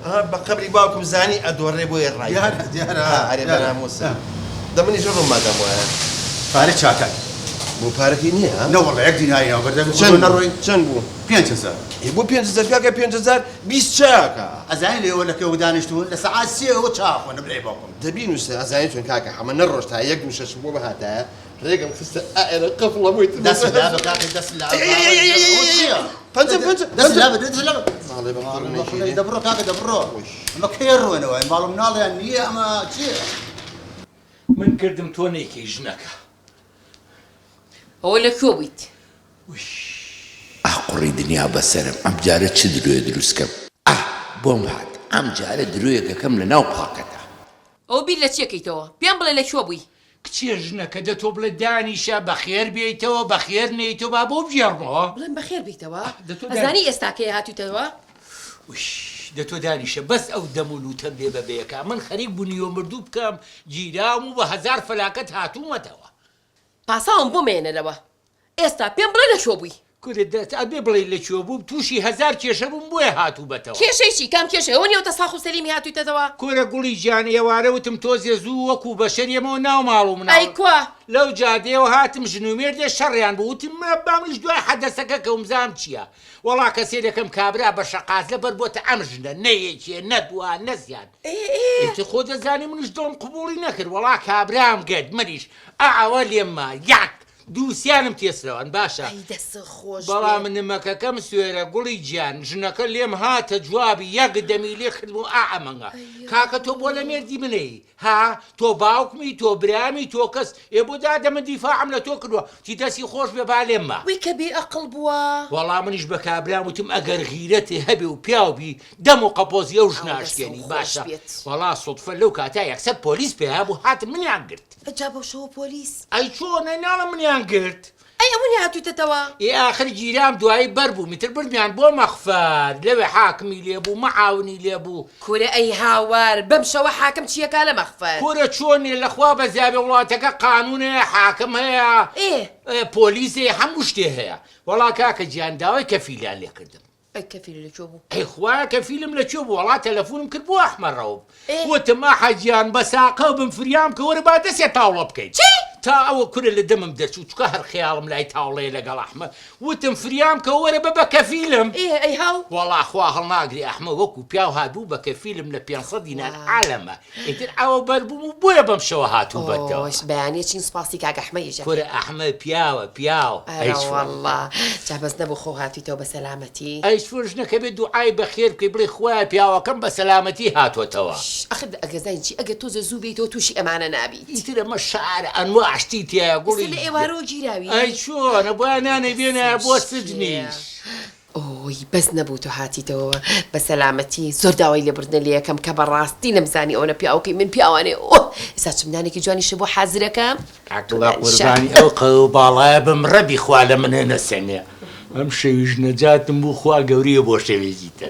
بقبري باوكم زاني ادوري بو الراي ديار عري بنا موسى دمني شنو ما دام فارق شاكاي بو باركيني ها لا والله يقدي نهاية وبردك شن بو 5000 بو 5000 كاكا 5000 20 شاكا ازاين لي ولا كيو دانشتون لساعات سي وتشاف وانا بلعبكم دبين وسا ازاين كاكا حمل نروش تا يقدم ششبو بهاتا ريقم خست انا قفله مويت دس اللعبه كاكا دس اللعبه فانت دس اللعبه دس اللعبه والله بقرني شيء دبرو كاكا دبرو ما كيرو انا وين بالو منال يعني اما شي من كردم تونيكي جنكا هو لك شو بيت قڕی دنیا بەسەرم ئەم جارە چ درۆیە دروستکەم بۆم هات ئەم جارە درۆیەکەکەم لە ناو پاکەتە ئەو بیر لە چیەکەیتەوە پێم بڵێ لە شۆ بووی کچێ ژنەکە دەتۆ بڵێ دانیشە بەخێر بێیتەوە بەخێر نێیتەوە با بۆ بژێڕمەوە بڵێم بەخێر بیتەوە دەتۆ ئەزانی ئێستاکەی هاتوویتەوە دەتۆ دانیشە بەس ئەو دەم و لوتەم بێ بەبەیەکە من خەریک بوونیوە مردوو بکەم گیرام و بە 1000 فەلاکەت هاتوومەتەوە پاساوم بۆ مێنەرەوە ئێستا پێم بڵێ لە شۆ بووی کورێ دەست ئەبێ بڵێ لەکوێ بووم تووشی 1000 کێشە بووم بۆیە هاتووبەتەوە کێشەیشی کام کێشەوە نیەوە تەساخ و سەلیمی هاتوویتەوە کورە گوڵی گیان ئێوارە وتم تۆزێ زوو وەکو بەشەریەمەوە ناو ماڵ و مناڵ ئەی کوا لەو جادەیەوە هاتم ژنومێردێ شەڕیان بوو وتم بامش دوای حەدەسەکە کە ومزام چییە وەڵا کەسێرەکەم کابرا بە شەقات لەبەر بۆتە ئەم ژنە نەیەکێ نەدووە نەزیان ئێتە خۆ دەزانی منش دڵم قبوڵی نەکرد وەڵا کابرام گرت مریش ئەوە لێمما یاک دووسیانم تێسرەوەن باشە بەڵام نمەکەکەم سوێرە گوڵی گیان ژنەکە لێم هاتە جوابی یەک دەمی لێ کردم و ئەمەنگە کاکە تۆ بۆ لە مێردی منەی ها تۆ باوکمی تۆ برامی تۆ کەس ئێ بۆ دادەمە دیفاعم لە تۆ کردووە تی دەستی خۆش بێ با لێمما وی کە بێ ئەقڵ بووە وەڵام منیش بە کابرام وتم ئەگەر غیرەتێ هەبێ و پیاوبی دەم و قەپۆزی ئەو ژناشکێنی باشە وەڵا سوتفە لەو کاتا یەکسەر پۆلیس پێ هەبوو هاتم منیان گرت ئەجا بۆ شەوە پۆلیس ئەی چۆن ناڵە منیان گرت ئەی ئەوەنی هاتوویتەوە آخر گیرام دوایی بەربوو میتر بردمیان بۆ مەخفەر لەوێ حاکمی لێبوو مەعاونی لێبوو کورە ئەی هاوار بەم شەوە حاکم چیەکە لە مەخفەر کورە چۆنێ لەخوا بە زیابێ وڵاتەکە قانونەیە حاکم هەیە پۆلیسێ هەموو شتێ هەیە وەڵا کاکە گیان داوای کەفیلیان لێ کردم ئەی کەفیل لەکوێ بوو ئەی خوایە کەفیلم لەکوێ بوو وەڵا تەلەفۆنم کرد بۆ ئەحمەرڕەوە وتم حەجیان بە ساقە بم فریام کە وەرە با دەستێ تاوڵە بکەیت تا ئەوە کورە لە دەمم دەرچوو چکە هەر خەیاڵم لای تاوڵەیە لەگەڵ ئەحمە وتم فریام کە وەرە بە کەفیلم ئەی هاو وەڵا خوا هەڵناگری ئەحمە وەکو پیاو هاتبوو بە کەفیلم لە 500 دینار عالەمە ئیتر ئەوە بەربووم و بۆیە بەم شەوە هاتوو بەتەوە بەیانێکی سپاسی کاک ئەحمەیە کورە ئەحمە پیاوە پیاو وەڵڵا جا بەس نەبوو خۆ هاتوویتەوە بە سەلامەتی ئەی ژنەکە بێت دوعای بەخێر بکەی بڵێ خوایە پیاوەکەم بە سەلامەتی هاتوۆتەوە ئەخر ئەگەزانی چی ئەگە تۆزە زوو بێتەوە تووشی ئەمانە نابیت ئیتر ئەمە شعرە ئەنواع شتی تێیە گوڵی لە ئێوارۆ گیراوی ئەی چۆنە بۆیانانە بێنە بۆ سجنیش ئۆی بەس نەبوو تۆ هاتیتەوە بە سەلامەتی زۆر داوای لێبردنە لە یەکەم کە بەڕاستی نەمزانی ئەوە پیاوەکەی من پیاوانێ ئێستا چمدانێکی جوانیش بۆ حازرەکەم قوربانی ئەو قەو باڵایە بم ڕەبی خوا لە من هێنە سێنێ ئەم شەویش نەجاتم بوو خوا گەوریە بۆ شەوێزیتە